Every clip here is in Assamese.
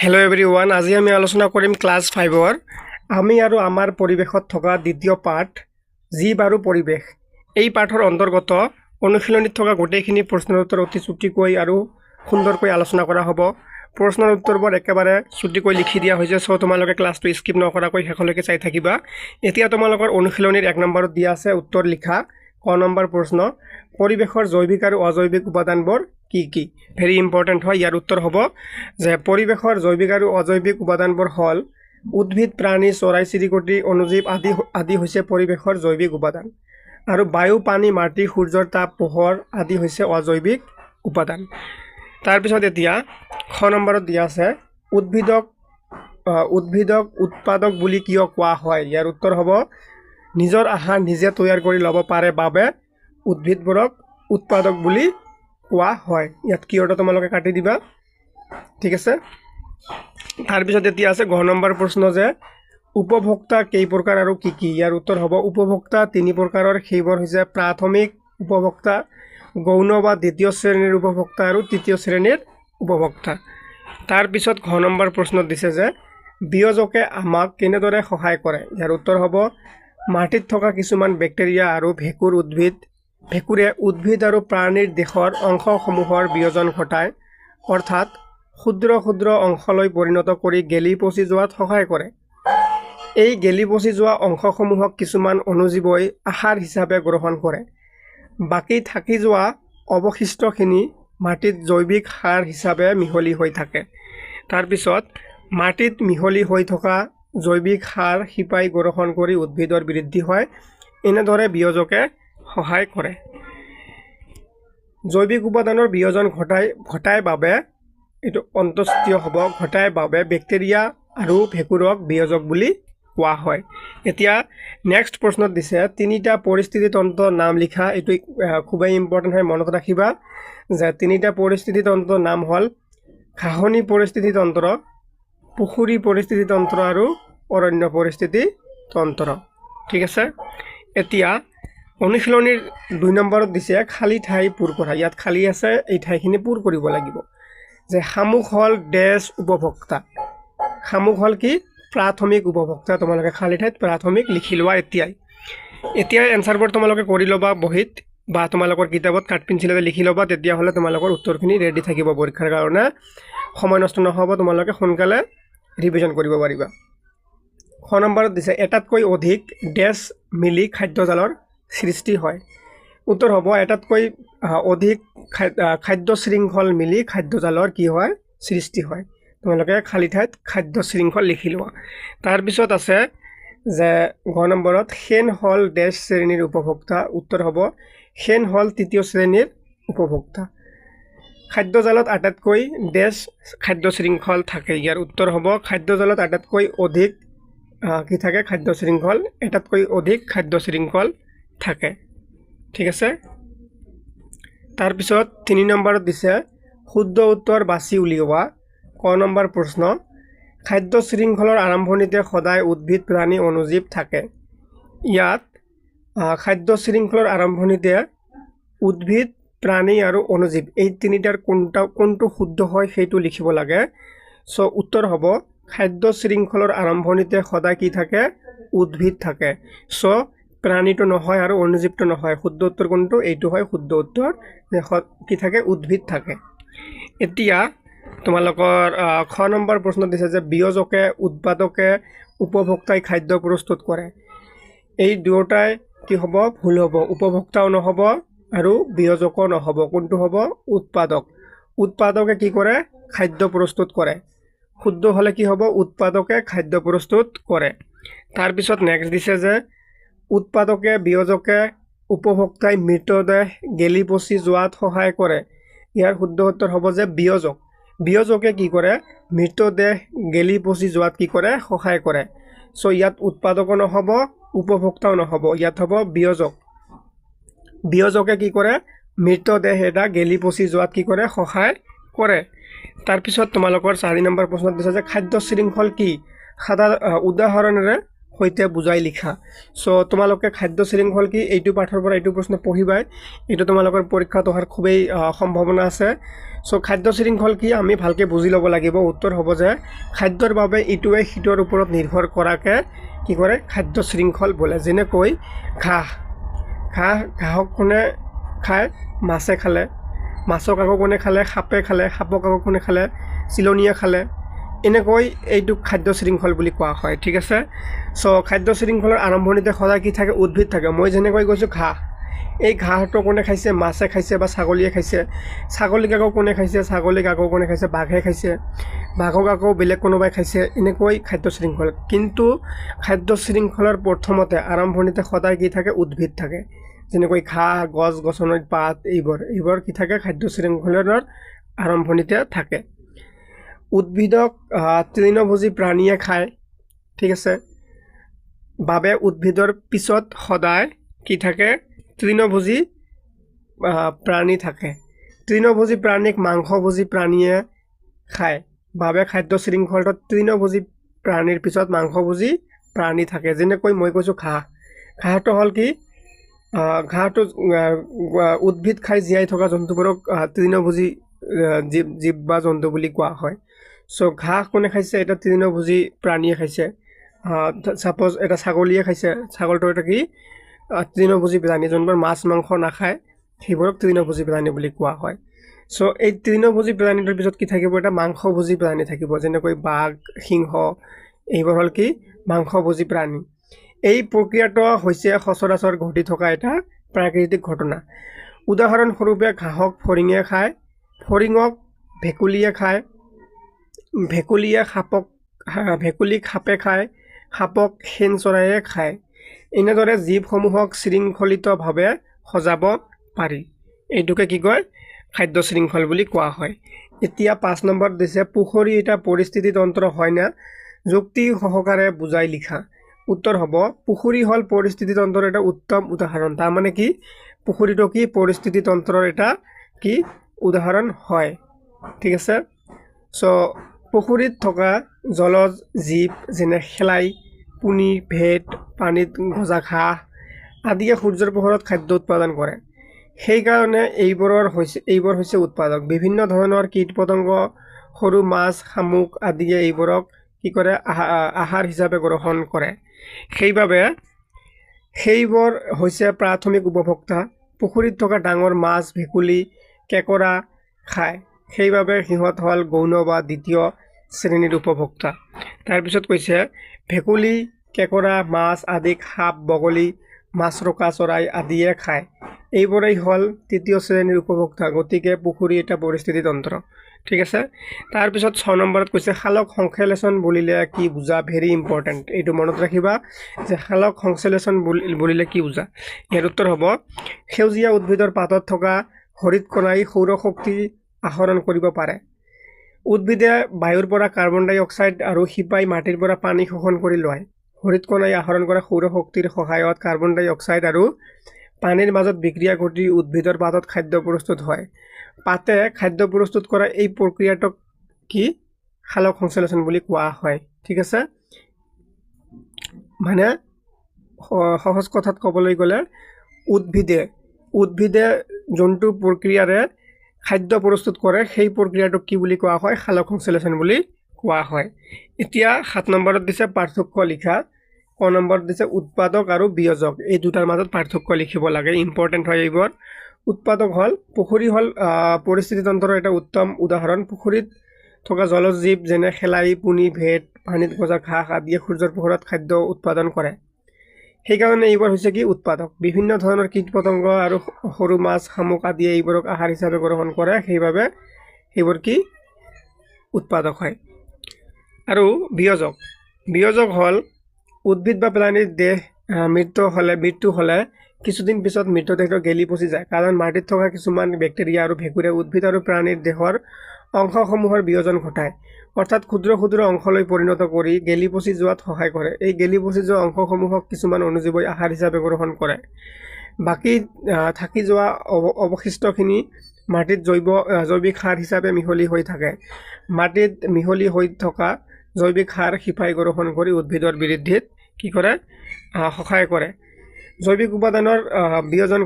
হেল্ল' এভৰিৱান, আজি আমি আলোচনা কৰিম ক্লাছ 5-ৰ আমি আৰু আমাৰ পৰিৱেশত থকা দ্বিতীয় পাঠ জীৱ আৰু পৰিৱেশ। এই পাঠৰ অন্তৰ্গত অনুশীলনীত থকা গোটেইখিনি প্ৰশ্নৰ উত্তৰ অতি চুটিকৈ আৰু সুন্দৰকৈ আলোচনা কৰা হ'ব। প্ৰশ্নৰ উত্তৰবোৰ একেবাৰে চুটিকৈ লিখি দিয়া হৈছে, চ' তোমালোকে ক্লাছটো স্কিপ নকৰাকৈ শেষলৈকে চাই থাকিবা। এতিয়া তোমালোকৰ অনুশীলনীৰ 1 নম্বৰত দিয়া আছে উত্তৰ লিখা। ক নম্বৰ প্ৰশ্ন, পৰিৱেশৰ জৈৱিক আৰু অজৈৱিক উপাদানবোৰ কি কি? ভেৰি ইম্পৰ্টেণ্ট হয়। ইয়াৰ উত্তৰ হ'ব যে পৰিৱেশৰ জৈৱিক আৰু অজৈৱিক উপাদানবোৰ হ'ল উদ্ভিদ, প্ৰাণী, চৰাই চিৰিকটি, অণুজীৱ আদি হৈছে পৰিৱেশৰ জৈৱিক উপাদান, আৰু বায়ু, পানী, মাটি, সূৰ্যৰ তাপ, পোহৰ আদি হৈছে অজৈৱিক উপাদান। তাৰপিছত এতিয়া খ নম্বৰত দিয়া আছে উদ্ভিদক উৎপাদক বুলি কিয় কোৱা হয়? ইয়াৰ উত্তৰ হ'ব নিজৰ আহাৰ নিজে তৈয়াৰ কৰি ল'ব পাৰে বাবে উদ্ভিদবোৰক উৎপাদক বুলি কোৱা হয়। ইয়াত কিয়টো তোমালোকে কাটি দিবা, ঠিক আছে। তাৰপিছত এতিয়া আছে ঘ নম্বৰ প্ৰশ্ন যে উপভোক্তা কেই প্ৰকাৰ আৰু কি কি? ইয়াৰ উত্তৰ হ'ব উপভোক্তা 3 প্ৰকাৰৰ। সেইবোৰ হৈছে প্ৰাথমিক উপভোক্তা, গৌণ বা দ্বিতীয় শ্ৰেণীৰ উপভোক্তা আৰু তৃতীয় শ্ৰেণীৰ উপভোক্তা। তাৰপিছত ঘ নম্বৰ প্ৰশ্নত দিছে যে বিয়োজকে আমাক কেনেদৰে সহায় কৰে? ইয়াৰ উত্তৰ হ'ব মাটিত থকা কিছুমান বেক্টেৰিয়া আৰু ভেঁকুৰে উদ্ভিদ আৰু প্ৰাণীৰ দেহৰ অংশসমূহৰ বিয়োজন ঘটায়, অৰ্থাৎ ক্ষুদ্ৰ ক্ষুদ্ৰ অংশলৈ পৰিণত কৰি গেলি পচি যোৱাত সহায় কৰে। এই গেলি পচি যোৱা অংশসমূহক কিছুমান অণুজীৱই আহাৰ হিচাপে গ্ৰহণ কৰে। বাকী থাকি যোৱা অৱশিষ্টখিনি মাটিত জৈৱিক সাৰ হিচাপে মিহলি হৈ থাকে। তাৰপিছত মাটিত মিহলি হৈ থকা জৈৱিক সাৰ শিপাই গ্ৰহণ কৰি উদ্ভিদৰ বৃদ্ধি হয়। এনেদৰে বিয়োজকে সহায় কৰে। জৈৱিক উপাদানৰ বিয়োজন ঘটায় বাবে এইটো অন্ত্যেষ্টিয় হ'ব, ঘটায় বাবে বেক্টেৰিয়া আৰু ভেঁকুৰক বিয়োজক বুলি কোৱা হয়। এতিয়া নেক্সট প্ৰশ্নত দিছে 3টা পৰিস্থিতি তন্ত্ৰৰ নাম লিখা। এইটো খুবেই ইম্পৰ্টেণ্ট হয়, মনত ৰাখিবা যে 3টা পৰিস্থিতি তন্ত্ৰৰ নাম হ'ল ঘাঁহনি পৰিস্থিতি তন্ত্ৰ, পুখুৰী পৰিস্থিতি তন্ত্ৰ আৰু অৰণ্য পৰিস্থিতি তন্ত্ৰ, ঠিক আছে। এতিয়া অনুশীলনীৰ 2 নম্বৰত দিছে খালী ঠাই পূৰ কৰা। ইয়াত খালী আছে, এই ঠাইখিনি পূৰ কৰিব লাগিব। যে শামুক হ'ল ডেছ উপভোক্তা। শামুক হ'ল কি? প্ৰাথমিক উপভোক্তা। তোমালোকে খালী ঠাইত প্ৰাথমিক লিখি লোৱা এতিয়াই এনচাৰবোৰ তোমালোকে কৰি ল'বা বহীত বা তোমালোকৰ কিতাপত কাঠ পেঞ্চিলেৰে লিখি ল'বা, তেতিয়াহ'লে তোমালোকৰ উত্তৰখিনি ৰেডি থাকিব পৰীক্ষাৰ কাৰণে। সময় নষ্ট নহ'ব, তোমালোকে সোনকালে ৰিভিজন কৰিব পাৰিবা। খ নম্বৰত দিছে এটাতকৈ অধিক ডেছ মিলি খাদ্যজালৰ সৃষ্টি হয়। উত্তৰ হ'ব এটাতকৈ অধিক খাদ্য শৃংখল মিলি খাদ্যজালৰ কি হয়? সৃষ্টি হয়। তোমালোকে খালী ঠাইত খাদ্য শৃংখল লিখি লোৱা। তাৰপিছত আছে যে ঘ নম্বৰত শেন হ'ল ডেছ শ্ৰেণীৰ উপভোক্তা। উত্তৰ হ'ব শেন হ'ল তৃতীয় শ্ৰেণীৰ উপভোক্তা। খাদ্যজালত আটাইতকৈ ডেছ খাদ্য শৃংখল থাকে। ইয়াৰ উত্তৰ হ'ব খাদ্যজালত আটাইতকৈ অধিক কি থাকে? খাদ্য শৃংখল, এটাতকৈ অধিক খাদ্য শৃংখল থাকে, ঠিক আছে। তাৰপিছত 3 নম্বৰত দিছে শুদ্ধ উত্তৰ বাছি উলিওৱা। ক নম্বৰ প্ৰশ্ন খাদ্য শৃংখলৰ আৰম্ভণিতে সদায় উদ্ভিদ, প্ৰাণী, অণুজীৱ থাকে। ইয়াত খাদ্য শৃংখলৰ আৰম্ভণিতে উদ্ভিদ, প্ৰাণী আৰু অণুজীৱ এই 3টাৰ কোনটো শুদ্ধ হয় সেইটো লিখিব লাগে। চ' উত্তৰ হ'ব খাদ্য শৃংখলৰ আৰম্ভণিতে সদায় কি থাকে? উদ্ভিদ থাকে। চ' প্ৰাণীটো নহয় আৰু অণুজীৱটো নহয়। শুদ্ধ উত্তৰ কোনটো? এইটো হয় শুদ্ধ উত্তৰ, যে কি থাকে? উদ্ভিদ থাকে। এতিয়া তোমালোকৰ খ নম্বৰ প্ৰশ্ন দিছে যে বিয়োজকে, উৎপাদকে, উপভোক্তাই খাদ্য প্ৰস্তুত কৰে। এই দুয়োটাই কি হ'ব? ভুল হ'ব। উপভোক্তাও নহ'ব আৰু বিয়োজকো নহ'ব। কোনটো হ'ব? উৎপাদক। উৎপাদকে কি কৰে? খাদ্য প্ৰস্তুত কৰে। শুদ্ধ হ'লে কি হ'ব? উৎপাদকে খাদ্য প্ৰস্তুত কৰে। তাৰপিছত নেক্সট দিছে যে উৎপাদকে, বিয়োজকে, উপভোক্তাই মৃতদেহ গেলি পচি যোৱাত সহায় কৰে। ইয়াৰ শুদ্ধ উত্তৰ হ'ব যে বিয়োজক। বিয়োজকে কি কৰে? মৃতদেহ গেলি পচি যোৱাত কি কৰে? সহায় কৰে। চ' ইয়াত উৎপাদকো নহ'ব, উপভোক্তাও নহ'ব, ইয়াত হ'ব বিয়োজক। বিয়োজকে কি কৰে? মৃতদেহ এটা গেলি পচি যোৱাত কি কৰে? সহায় কৰে। তাৰপিছত তোমালোকৰ 4 নম্বৰ প্ৰশ্নত দিছে যে খাদ্য শৃংখল কি? উদাহৰণেৰে সৈতে বুজাই লিখা। চ' তোমালোকে খাদ্য শৃংখল কি এইটো পাঠৰ পৰা এইটো প্ৰশ্ন পঢ়িবাই। এইটো তোমালোকৰ পৰীক্ষাত অহাৰ খুবেই সম্ভাৱনা আছে। সো খাদ্য শৃংখল কি আমি ভালকৈ বুজি ল'ব লাগিব উত্তৰ হ'ব যে খাদ্যৰ বাবে ইটোৱে সিটোৰ ওপৰত নিৰ্ভৰ কৰাকৈ কি কৰে খাদ্য শৃংখল বোলে যেনেকৈ ঘাঁহক কোনে খায় মাছে খালে মাছক আকৌ কোনে খালে সাপে খালে সাপক আকৌ কোনে খালে চিলনীয়ে খালে এনেকৈ এইটো খাদ্য শৃংখল বুলি কোৱা হয় ঠিক আছে সো খাদ্য শৃংখলৰ আৰম্ভণিতে সদায় কি থাকে উদ্ভিদ থাকে মই যেনেকৈ কৈছোঁ ঘাঁহ এই ঘাঁহটো কোনে খাইছে মাছে খাইছে বা ছাগলীয়ে খাইছে ছাগলীক আকৌ কোনে খাইছে ছাগলীক আকৌ কোনে খাইছে বাঘে খাইছে বাঘক আকৌ বেলেগ কোনোবাই খাইছে এনেকৈ খাদ্য শৃংখল কিন্তু খাদ্য শৃংখলৰ প্ৰথমতে আৰম্ভণিতে সদায় কি থাকে উদ্ভিদ থাকে যেনেকৈ ঘাঁহ গছ গছনিৰ পাত এইবোৰ কি থাকে খাদ্য শৃংখলৰ আৰম্ভণিতে থাকে উদ্ভিদক তৃণভোজী প্ৰাণীয়ে খায় ঠিক আছে বাবে উদ্ভিদৰ পিছত সদায় কি থাকে তৃণভোজী প্ৰাণী থাকে তৃণভোজী প্ৰাণীক মাংসভোজী প্ৰাণীয়ে খায় বাবে খাদ্য শৃংখলত তৃণভোজী প্ৰাণীৰ পিছত মাংসভোজী প্ৰাণী থাকে যেনেকৈ মই কৈছোঁ ঘাঁহটো হ'ল কি ঘাঁহটো উদ্ভিদ খাই জীয়াই থকা জন্তুবোৰক তৃণভোজী জীৱ বা জন্তু বুলি কোৱা হয় সো ঘাঁহ কোনে খাইছে এটা তৃণভোজী প্ৰাণীয়ে খাইছে সাপোজ এটা ছাগলীয়ে খাইছে ছাগলটো এটা কি তৃণভোজী প্ৰাণী যোনবোৰ মাছ মাংস নাখায় সেইবোৰক তৃণভোজী প্ৰাণী বুলি কোৱা হয় সো এই তৃণভোজী প্ৰাণীটোৰ পিছত কি থাকিব এটা মাংসভোজী প্ৰাণী থাকিব যেনেকৈ বাঘ সিংহ এইবোৰ হ'ল কি মাংসভোজী প্ৰাণী এই প্ৰক্ৰিয়াটো হৈছে সচৰাচৰ ঘটি থকা এটা প্ৰাকৃতিক ঘটনা উদাহৰণস্বৰূপে ঘাঁহক ফৰিঙে খায় ফৰিঙক ভেকুলীয়ে খায় ভেকুলীক সাপে খায় সাপক শেন চৰাইয়ে খায় এনেদৰে জীৱসমূহক শৃংখলিতভাৱে সজাব পাৰি এইটোকে কি কয় খাদ্য শৃংখল বুলি কোৱা হয় এতিয়া 5 নম্বৰ দিছে পুখুৰী এটা পৰিস্থিতি তন্ত্ৰ হয় না যুক্তি সহকাৰে বুজাই লিখা উত্তৰ হ'ব পুখুৰী হ'ল পৰিস্থিতি তন্ত্ৰৰ এটা উত্তম উদাহৰণ তাৰ মানে কি পুখুৰীটো কি পৰিস্থিতি তন্ত্ৰৰ এটা কি উদাহৰণ হয় ঠিক আছে সো পুখুৰীত থকা জলজ জীৱ যেনে শেলাই পুনি ভেট পানীত গজা ঘাঁহ আদিয়ে সূৰ্যৰ পোহৰত খাদ্য উৎপাদন কৰে সেইকাৰণে এইবোৰ হৈছে উৎপাদক বিভিন্ন ধৰণৰ কীট পতংগ সৰু মাছ শামুক আদিয়ে এইবোৰক কি কৰে আহাৰ হিচাপে গ্ৰহণ কৰে সেইবাবে সেইবোৰ হৈছে প্ৰাথমিক উপভোক্তা পুখুৰীত থকা ডাঙৰ মাছ ভেকুলী কেঁকোৰা খায় সেইবাবে সিহঁত হ'ল গৌণ বা দ্বিতীয় শ্ৰেণীৰ উপভোক্তা তাৰপিছত কৈছে ভেকুলী কেঁকোৰা মাছ আদিক সাপ বগলী মাছৰোকা চৰাই আদিয়ে খায় এইবোৰেই হ'ল তৃতীয় শ্ৰেণীৰ উপভোক্তা গতিকে পুখুৰী এটা পৰিস্থিতি তন্ত্ৰ ঠিক আছে তাৰপিছত 6 নম্বৰত কৈছে সালোক সংশ্লেষণ বুলিলে কি বুজা ভেৰি ইম্পৰ্টেণ্ট এইটো মনত ৰাখিবা যে সালোক সংশ্লেষণ বুলিলে কি বুজা ইয়াৰ উত্তৰ হ'ব সেউজীয়া উদ্ভিদৰ পাতত থকা হৰিত কণাই সৌৰ শক্তি আহৰণ কৰিব পাৰে উদ্ভিদে বায়ুৰ পৰা কাৰ্বন ডাই অক্সাইড আৰু শিপাই মাটিৰ পৰা পানী শোষণ কৰি লয় হৰিত কণাই আহৰণ কৰা সৌৰ শক্তিৰ সহায়ত কাৰ্বন ডাই অক্সাইড আৰু পানীৰ মাজত বিক্ৰিয়া ঘটি উদ্ভিদৰ পাতত খাদ্য প্ৰস্তুত হয় পাতে খাদ্য প্ৰস্তুত কৰা এই প্ৰক্ৰিয়াটোক কি সালোক সংশ্লেষণ বুলি কোৱা হয় ঠিক আছে মানে সহজ কথাত ক'বলৈ গ'লে উদ্ভিদে যোনটো প্ৰক্ৰিয়াৰে খাদ্য প্ৰস্তুত কৰে সেই প্ৰক্ৰিয়াটোক কি বুলি কোৱা হয় সালোক সংশ্লেষণ বুলি কোৱা হয় এতিয়া 7 নম্বৰত দিছে পাৰ্থক্য লিখা ক নম্বৰত দিছে উৎপাদক আৰু বিয়োজক এই দুটাৰ মাজত পাৰ্থক্য লিখিব লাগে ইম্পৰ্টেণ্ট হয় এইবোৰ উৎপাদক হ'ল পুখুৰী হ'ল পৰিস্থিতি তন্ত্ৰৰ এটা উত্তম উদাহৰণ পুখুৰীত থকা জলজ জীৱ যেনে শেলাই পুনি ভেট পানীত গজা ঘাঁহ আদিয়ে সূৰ্যৰ পোহৰত খাদ্য উৎপাদন কৰে সেইকাৰণে এইবোৰ হৈছে কি উৎপাদক বিভিন্ন ধৰণৰ কীট পতংগ আৰু সৰু মাছ শামুক আদিয়ে এইবোৰক আহাৰ হিচাপে গ্ৰহণ কৰে সেইবাবে সেইবোৰ কি উৎপাদক হয় আৰু বিয়োজক হ'ল উদ্ভিদ বা প্ৰাণীৰ দেহ মৃত্যু হ'লে কিছুদিন পিছত মৃতদেহটো গেলি পচি যায় কাৰণ মাটিত থকা কিছুমান বেক্টেৰিয়া আৰু ভেঁকুৰে উদ্ভিদ আৰু প্ৰাণীৰ দেহৰ অংশসমূহৰ বিয়োজন ঘটায় অৰ্থাৎ ক্ষুদ্ৰ অংশলৈ পৰিণত কৰি গেলি পচি যোৱাত সহায় কৰে এই গেলি পচি যোৱা অংশসমূহক কিছুমান অনুজীৱই আহাৰ হিচাপে গ্ৰহণ কৰে বাকী থাকি যোৱা অৱশিষ্টখিনি মাটিত জৈৱিক সাৰ হিচাপে মিহলি হৈ থাকে মাটিত মিহলি হৈ থকা জৈৱিক সাৰ শিপাই গ্ৰহণ কৰি উদ্ভিদৰ বৃদ্ধিত কি কৰে সহায় কৰে জৈৱিক উপাদানৰ বিয়োজন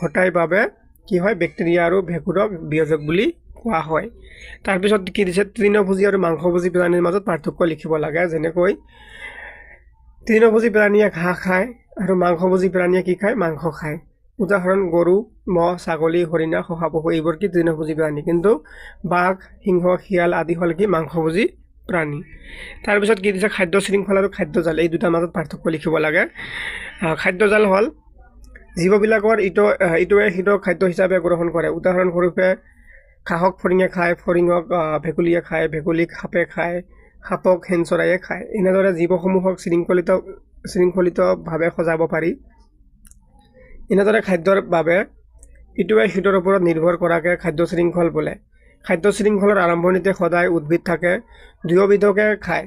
ঘটাই বাবে কি হয় বেক্টেৰিয়া আৰু ভেঁকুৰক বিয়োজক বুলি কোৱা হয়। তাৰপিছত কি দিছে তৃণভোজী আৰু মাংসভোজী প্ৰাণীৰ মাজত পাৰ্থক্য লিখিব লাগে। যেনেকৈ তৃণভোজী প্ৰাণীয়ে ঘাঁহ খায় আৰু মাংসভোজী প্ৰাণীয়ে কি খায়? মাংস খায়। উদাহৰণ গৰু, মহ, ছাগলী, হৰিণা, শহাপহু এইবোৰ কি তৃণভোজী প্ৰাণী, কিন্তু বাঘ, সিংহ, শিয়াল আদি হ'ল কি মাংসভোজী প্ৰাণী। তাৰপিছত কি দিছে খাদ্য শৃংখল আৰু খাদ্যজাল এই দুটাৰ মাজত পাৰ্থক্য লিখিব লাগে। খাদ্যজাল হ'ল জীৱবিলাকৰ ইটোৱে সিটোক খাদ্য হিচাপে গ্ৰহণ কৰে। উদাহৰণস্বৰূপে ঘাঁহক ফৰিঙে খায়, ফৰিঙক ভেকুলীয়ে খায়, ভেকুলীক সাপে খায়, সাপক শেন চৰাইয়ে খায়। এনেদৰে জীৱসমূহক শৃংখলিতভাৱে সজাব পাৰি। এনেদৰে খাদ্যৰ বাবে ইটোৱে সিটোৰ ওপৰত নিৰ্ভৰ কৰাকৈ খাদ্য শৃংখল বোলে। খাদ্য শৃংখলৰ আৰম্ভণিতে সদায় উদ্ভিদ থাকে, দুয়োবিধকে খায়।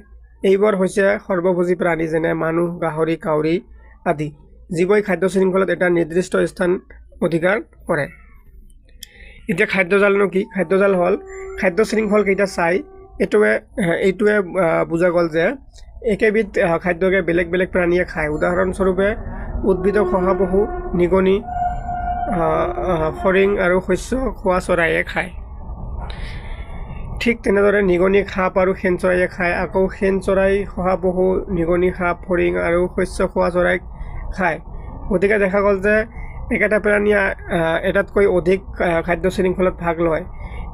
এইবোৰ হৈছে সৰ্বভোজী প্ৰাণী যেনে মানুহ, গাহৰি, কাউৰী আদি। জীৱই খাদ্য শৃংখলত এটা নিৰ্দিষ্ট স্থান অধিকাৰ কৰে। এতিয়া খাদ্যজালনো কি? খাদ্যজাল হ'ল খাদ্য শৃংখল কেইটা চাই এইটোৱে বুজা গ'ল যে একেবিধ খাদ্যকে বেলেগ বেলেগ প্ৰাণীয়ে খায়। উদাহৰণস্বৰূপে উদ্ভিদক শহাপহু, নিগনি, ফৰিং আৰু শস্য খোৱা চৰাইয়ে খায়। ঠিক তেনেদৰে নিগনি, সাপ আৰু শেন চৰাইয়ে খায়। আকৌ শেন চৰাই, শহাপহু, নিগনি, সাপ, ফৰিং আৰু শস্য খোৱা চৰাইক খায়। গতিকে দেখা গ'ল যে একেটা প্ৰাণীয়ে এটাতকৈ অধিক খাদ্য শৃংখলত ভাগ লয়।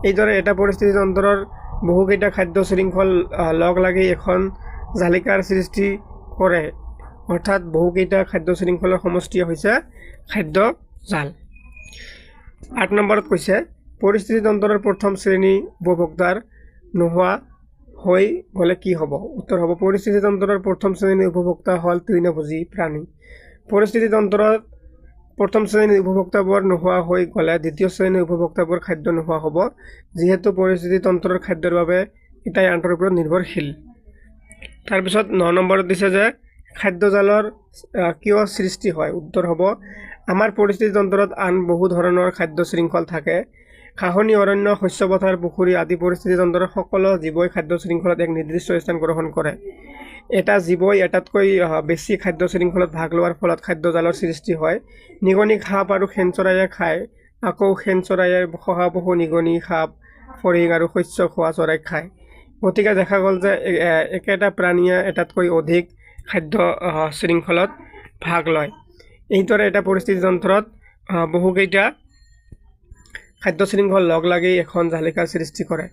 এইদৰে এটা পৰিস্থিতি তন্ত্ৰৰ বহুকেইটা খাদ্য শৃংখল লগ লাগি এখন জালিকাৰ সৃষ্টি কৰে, অৰ্থাৎ বহুকেইটা খাদ্য শৃংখলৰ সমষ্টিয়ে হৈছে খাদ্যজাল। 8 নম্বৰত কৈছে পৰিস্থিতি তন্ত্ৰৰ প্ৰথম শ্ৰেণী উপভোক্তাৰ নোহোৱা হৈ গ'লে কি হ'ব? উত্তৰ হ'ব পৰিস্থিতি তন্ত্ৰৰ প্ৰথম শ্ৰেণীৰ উপভোক্তা হ'ল তৃণভোজী প্ৰাণী। পৰিস্থিতি তন্ত্ৰত প্ৰথম শ্ৰেণীৰ উপভোক্তাবোৰ নোহোৱা হৈ গ'লে দ্বিতীয় শ্ৰেণীৰ উপভোক্তাবোৰ খাদ্য নোহোৱা হ'ব, যিহেতু পৰিস্থিতি তন্ত্ৰৰ খাদ্যৰ বাবে এটাই আনটোৰ ওপৰত নিৰ্ভৰশীল। তাৰপিছত 9 নম্বৰত দিছে যে খাদ্যজালৰ কিয় সৃষ্টি হয়? উত্তৰ হ'ব আমাৰ পৰিস্থিতি তন্ত্ৰত আন বহু ধৰণৰ খাদ্য শৃংখল থাকে। ঘাঁহনি অৰণ্য, শস্য পথাৰ, পুখুৰী আদি পৰিস্থিতি তন্ত্ৰৰ সকলো জীৱই খাদ্য শৃংখলত এক নিৰ্দিষ্ট স্থান গ্ৰহণ কৰে। এটা জীৱই এটাতকৈ বেছি খাদ্য শৃংখলত ভাগ লোৱাৰ ফলত খাদ্যজালৰ সৃষ্টি হয়। নিগনি, সাপ আৰু শেন চৰাইয়ে খায়। আকৌ শেন চৰাইয়ে শহাপহু, নিগনি, সাপ, ফৰিং আৰু শস্য খোৱা চৰাইক খায়। গতিকে দেখা গ'ল যে একেটা প্ৰাণীয়ে এটাতকৈ অধিক খাদ্য শৃংখলত ভাগ লয়। এইদৰে এটা পৰিস্থিতি তন্ত্ৰত বহুকেইটা খাদ্য শৃংখল লগ লাগি এখন জালিকাৰ সৃষ্টি কৰে,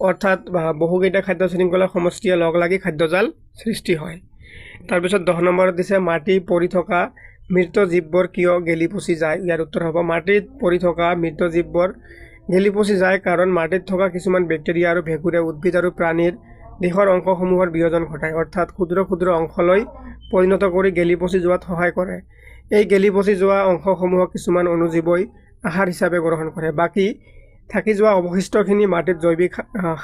অৰ্থাৎ বহুকেইটা খাদ্য শৃংখলৰ সমষ্টিয়ে লগ লাগি খাদ্যজাল সৃষ্টি হয়। তাৰপিছত 10 নম্বৰত দিছে মাটি পৰি থকা মৃত জীৱবোৰ কিয় গেলি পচি যায়? ইয়াৰ উত্তৰ হ'ব মাটিত পৰি থকা মৃত জীৱবোৰ গেলি পচি যায় কাৰণ মাটিত থকা কিছুমান বেক্টেৰিয়া আৰু ভেঁকুৰে উদ্ভিদ আৰু প্ৰাণীৰ দেহৰ অংশসমূহৰ বিয়োজন ঘটায়, অৰ্থাৎ ক্ষুদ্ৰ ক্ষুদ্ৰ অংশলৈ পৰিণত কৰি গেলি পচি যোৱাত সহায় কৰে। এই গেলি পচি যোৱা অংশসমূহক কিছুমান অণুজীৱই আহাৰ হিচাপে গ্ৰহণ কৰে। বাকী থাকি যোৱা অৱশিষ্টখিনি মাটিত জৈৱিক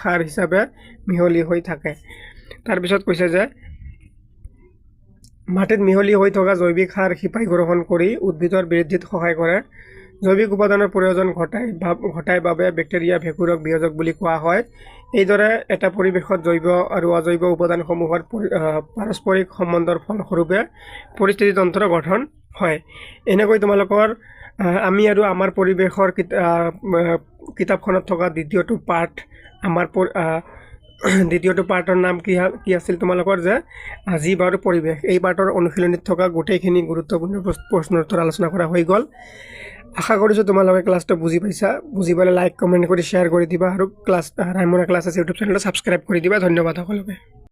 সাৰ হিচাপে মিহলি হৈ থাকে। তাৰপিছত কৈছে যে মাটিত মিহলি হৈ থকা জৈৱিক সাৰ শিপাই গ্ৰহণ কৰি উদ্ভিদৰ বৃদ্ধিত সহায় কৰে। জৈৱিক উপাদানৰ প্ৰয়োজন ঘটাই বাবে বেক্টেৰিয়া, ভেঁকুৰক বিয়োজক বুলি কোৱা হয়। এইদৰে এটা পৰিৱেশত জৈৱ আৰু অজৈৱ উপাদানসমূহৰ পাৰস্পৰিক সম্বন্ধৰ ফলস্বৰূপে পৰিস্থিতি তন্ত্ৰ গঠন হয়। এনেকৈ তোমালোকৰ আমি আৰু আমাৰ পৰিৱেশৰ কিতাপখনত থকা দ্বিতীয়টো পাৰ্টৰ নাম কি আছিল তোমালোকৰ যে জীৱ আৰু পৰিৱেশ। এই পাৰ্টৰ অনুশীলনীত থকা গোটেইখিনি গুৰুত্বপূৰ্ণ প্ৰশ্নৰ উত্তৰ আলোচনা কৰা হৈ গ'ল। আশা কৰিছোঁ তোমালোকে ক্লাছটো বুজি পাইছা। বুজি পালে লাইক, কমেণ্ট কৰি শ্বেয়াৰ কৰি দিবা আৰু ৰাইমনা ক্লাছেছ ইউটিউব চেনেলটো ছাবস্ক্ৰাইব কৰি দিবা। ধন্যবাদ সকলোকে।